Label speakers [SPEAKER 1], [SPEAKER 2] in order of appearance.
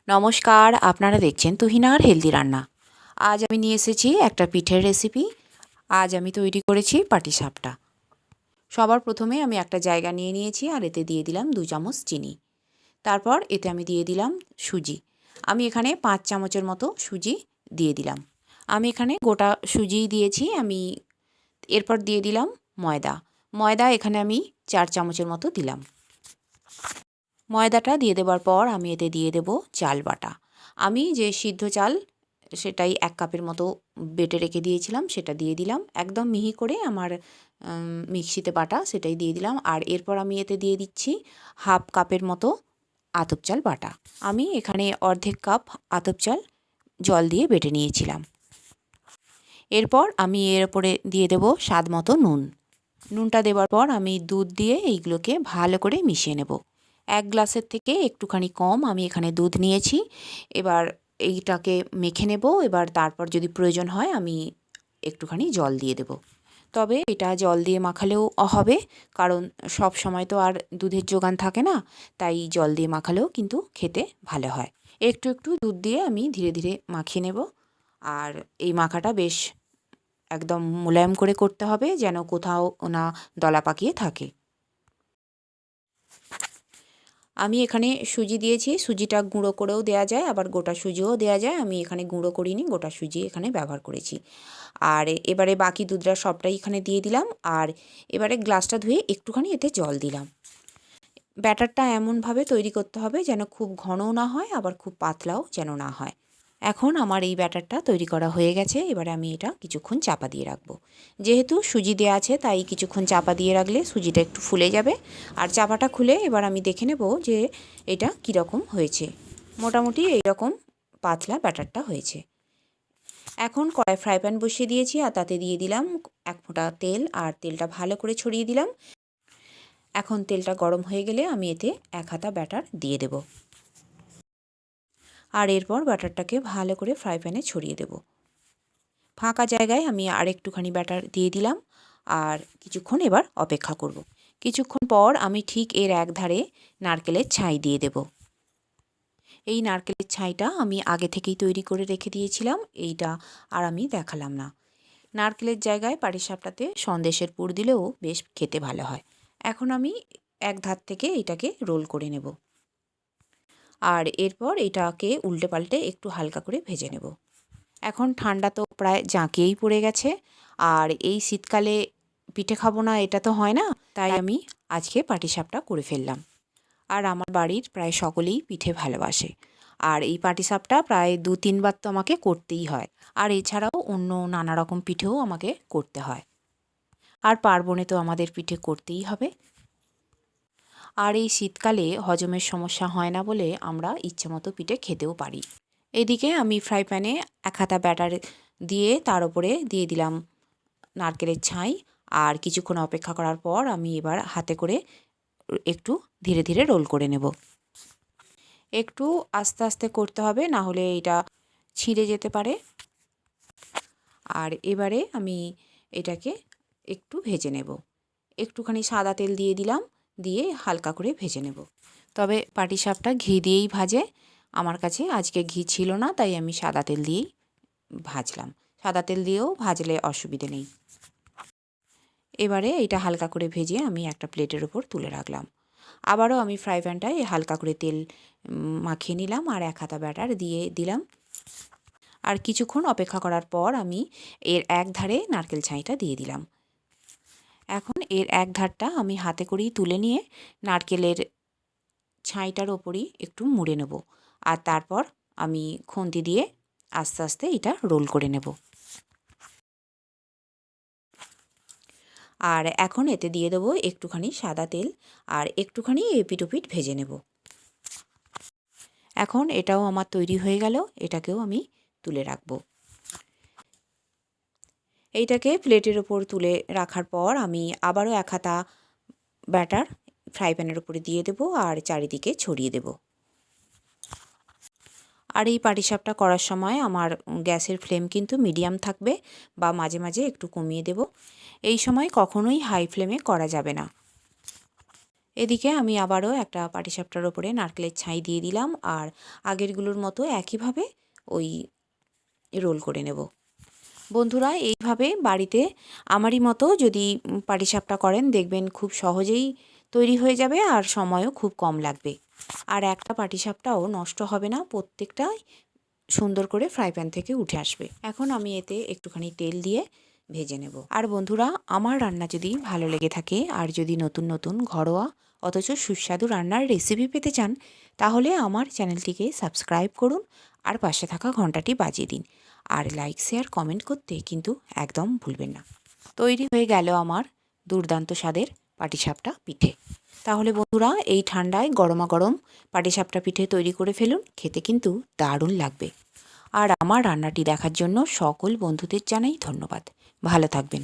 [SPEAKER 1] নমস্কার, আপনারা দেখছেন তুহিনার হেলদি রান্না। আজ আমি নিয়ে এসেছি একটা পিঠের রেসিপি। আজ আমি তৈরি করেছি পাটিসাপটা। সবার প্রথমে আমি একটা জায়গা নিয়ে নিয়েছি আর এতে দিয়ে দিলাম 2 চামচ চিনি। তারপর এতে আমি দিয়ে দিলাম সুজি। আমি এখানে 5 চামচের মতো সুজি দিয়ে দিলাম। আমি এখানে গোটা সুজিই দিয়েছি। এরপর দিয়ে দিলাম ময়দা। ময়দা এখানে আমি 4 চামচের মতো দিলাম। ময়দাটা দিয়ে দেওয়ার পর আমি এতে দিয়ে দেব চাল বাটা। আমি যে সিদ্ধ চাল সেটাই 1 কাপের মতো বেটে রেখে দিয়েছিলাম, সেটা দিয়ে দিলাম। একদম মিহি করে আমার মিক্সিতে বাটা, সেটাই দিয়ে দিলাম। আর এরপর আমি এতে দিয়ে দিচ্ছি হাফ কাপের মতো আতপ চাল বাটা। আমি এখানে অর্ধেক কাপ আতপ চাল জল দিয়ে বেটে নিয়েছিলাম। এরপর আমি এর ওপরে দিয়ে দেব স্বাদ মতো নুন। নুনটা দেওয়ার পর আমি দুধ দিয়ে এইগুলোকে ভালো করে মিশিয়ে নেব। 1 গ্লাসের থেকে একটুখানি কম আমি এখানে দুধ নিয়েছি। এবার এইটাকে মেখে নেব। এবার তারপর যদি প্রয়োজন হয় আমি একটুখানি জল দিয়ে দেব। তবে এটা জল দিয়ে মাখালেও হবে, কারণ সব সময় তো আর দুধের যোগান থাকে না, তাই জল দিয়ে মাখালেও কিন্তু খেতে ভালো হয়। একটু একটু দুধ দিয়ে আমি ধীরে ধীরে মাখিয়ে নেব। আর এই মাখাটা বেশ একদম মোলায়েম করে করতে হবে, যেন কোথাও না দলা পাকিয়ে থাকে। আমি এখানে সুজি দিয়েছি। সুজিটা গুঁড়ো করেও দেওয়া যায়, আবার গোটা সুজিও দেওয়া যায়। আমি এখানে গুঁড়ো করিনি, গোটা সুজি এখানে ব্যবহার করেছি। আর এবারে বাকি দুধটা সবটাই এখানে দিয়ে দিলাম। আর এবারে গ্লাসটা ধুয়ে একটুখানি এতে জল দিলাম। ব্যাটারটা এমনভাবে তৈরি করতে হবে যেন খুব ঘনও না হয়, আবার খুব পাতলাও যেন না হয়। এখন আমার এই ব্যাটারটা তৈরি করা হয়ে গেছে। এবারে আমি এটা কিছুক্ষণ চাপা দিয়ে রাখবো। যেহেতু সুজি দেওয়া আছে তাই কিছুক্ষণ চাপা দিয়ে রাখলে সুজিটা একটু ফুলে যাবে। আর চাপাটা খুলে এবার আমি দেখে নেব যে এটা কীরকম হয়েছে। মোটামুটি এইরকম পাতলা ব্যাটারটা হয়েছে। এখন কড়াই ফ্রাই প্যান বসিয়ে দিয়েছি আর তাতে দিয়ে দিলাম 1 ফোঁটা তেল, আর তেলটা ভালো করে ছড়িয়ে দিলাম। এখন তেলটা গরম হয়ে গেলে আমি এতে 1 হাতা ব্যাটার দিয়ে দেব। আর এরপর ব্যাটারটাকে ভালো করে ফ্রাই প্যানে ছড়িয়ে দেব। ফাঁকা জায়গায় আমি আর একটুখানি ব্যাটার দিয়ে দিলাম আর কিছুক্ষণ এবার অপেক্ষা করব। কিছুক্ষণ পর আমি ঠিক এর এক ধারে নারকেলের ছাই দিয়ে দেব। এই নারকেলের ছাইটা আমি আগে থেকেই তৈরি করে রেখে দিয়েছিলাম, এইটা আর আমি দেখালাম না। নারকেলের জায়গায় পাটিসাপটাতে সন্দেশের পুর দিলেও বেশ খেতে ভালো হয়। এখন আমি এক ধার থেকে এটাকে রোল করে নেব। আর এরপর এটাকে উল্টে পাল্টে একটু হালকা করে ভেজে নেব। এখন ঠান্ডা তো প্রায় জাঁকিয়েই পড়ে গেছে, আর এই শীতকালে পিঠে খাবো না এটা তো হয় না, তাই আমি আজকে পাটিসাপটা করে ফেললাম। আর আমার বাড়ির প্রায় সকলেই পিঠে ভালোবাসে। আর এই পাটিসাপটা প্রায় 2-3 বার তো আমাকে করতেই হয়। আর এছাড়াও অন্য নানা রকম পিঠেও আমাকে করতে হয়। আর পার্বণে তো আমাদের পিঠে করতেই হবে। আর এই শীতকালে হজমের সমস্যা হয় না বলে আমরা ইচ্ছেমতো পিঠে খেতেও পারি। এদিকে আমি ফ্রাই প্যানে 1 হাতা ব্যাটার দিয়ে তার উপরে দিয়ে দিলাম নারকেলের ছাই। আর কিছুক্ষণ অপেক্ষা করার পর আমি এবার হাতে করে একটু ধীরে ধীরে রোল করে নেব। একটু আস্তে আস্তে করতে হবে, না হলে এটা ছিঁড়ে যেতে পারে। আর এবারে আমি এটাকে একটু ভেজে নেব। একটুখানি সাদা তেল দিয়ে দিলাম, দিয়ে হালকা করে ভেজে নেব। তবে পাটিসাপটা ঘি দিয়েই ভাজে। আমার কাছে আজকে ঘি ছিল না, তাই আমি সাদা তেল দিয়েই ভাজলাম। সাদা তেল দিয়েও ভাজলে অসুবিধে নেই। এবারে এটা হালকা করে ভেজে আমি একটা প্লেটের ওপর তুলে রাখলাম। আবারও আমি ফ্রাই প্যানটায় হালকা করে তেল মাখিয়ে নিলাম আর 1 হাতা ব্যাটার দিয়ে দিলাম। আর কিছুক্ষণ অপেক্ষা করার পর আমি এর এক ধারে নারকেল ছাইটা দিয়ে দিলাম। এখন এর এক ধারটা আমি হাতে করেই তুলে নিয়ে নারকেলের ছাইটার ওপরই একটু মুড়ে নেব। আর তারপর আমি খুন্তি দিয়ে আস্তে আস্তে এটা রোল করে নেব। আর এখন এতে দিয়ে দেবো একটুখানি সাদা তেল আর একটুখানি এপিট ওপিট ভেজে নেব। এখন এটাও আমার তৈরি হয়ে গেল, এটাকেও আমি তুলে রাখব। এইটাকে প্লেটের ওপর তুলে রাখার পর আমি আবারও 1 হাতা ব্যাটার ফ্রাই প্যানের উপরে দিয়ে দেব আর চারিদিকে ছড়িয়ে দেব। আর এই পাটিসাপটা করার সময় আমার গ্যাসের ফ্লেম কিন্তু মিডিয়াম থাকবে, বা মাঝে মাঝে একটু কমিয়ে দেব। এই সময় কখনোই হাই ফ্লেমে করা যাবে না। এদিকে আমি আবারও একটা পাটিসাপটার ওপরে নারকেলের ছাই দিয়ে দিলাম, আর আগেরগুলোর মতো একইভাবে ওই রোল করে নেব। বন্ধুরা, এইভাবে বাড়িতে আমারই মতো যদি পাটিসাপটা করেন, দেখবেন খুব সহজেই তৈরি হয়ে যাবে আর সময়ও খুব কম লাগবে। আর একটা পাটিসাপটাও নষ্ট হবে না, প্রত্যেকটাই সুন্দর করে ফ্রাই প্যান থেকে উঠে আসবে। এখন আমি এতে একটুখানি তেল দিয়ে ভেজে নেব। আর বন্ধুরা, আমার রান্না যদি ভালো লেগে থাকে আর যদি নতুন নতুন ঘরোয়া অথচ সুস্বাদু রান্নার রেসিপি পেতে চান, তাহলে আমার চ্যানেলটিকে সাবস্ক্রাইব করুন আর পাশে থাকা ঘন্টাটি বাজিয়ে দিন। আর লাইক, শেয়ার, কমেন্ট করতে কিন্তু একদম ভুলবেন না। তৈরি হয়ে গেল আমার দুর্দান্ত স্বাদের পাটিসাপটা পিঠে। তাহলে বন্ধুরা, এই ঠান্ডায় গরমা গরম পাটিসাপটা পিঠে তৈরি করে ফেলুন, খেতে কিন্তু দারুণ লাগবে। আর আমার রান্নাটি দেখার জন্য সকল বন্ধুদের জানাই ধন্যবাদ। ভালো থাকবেন।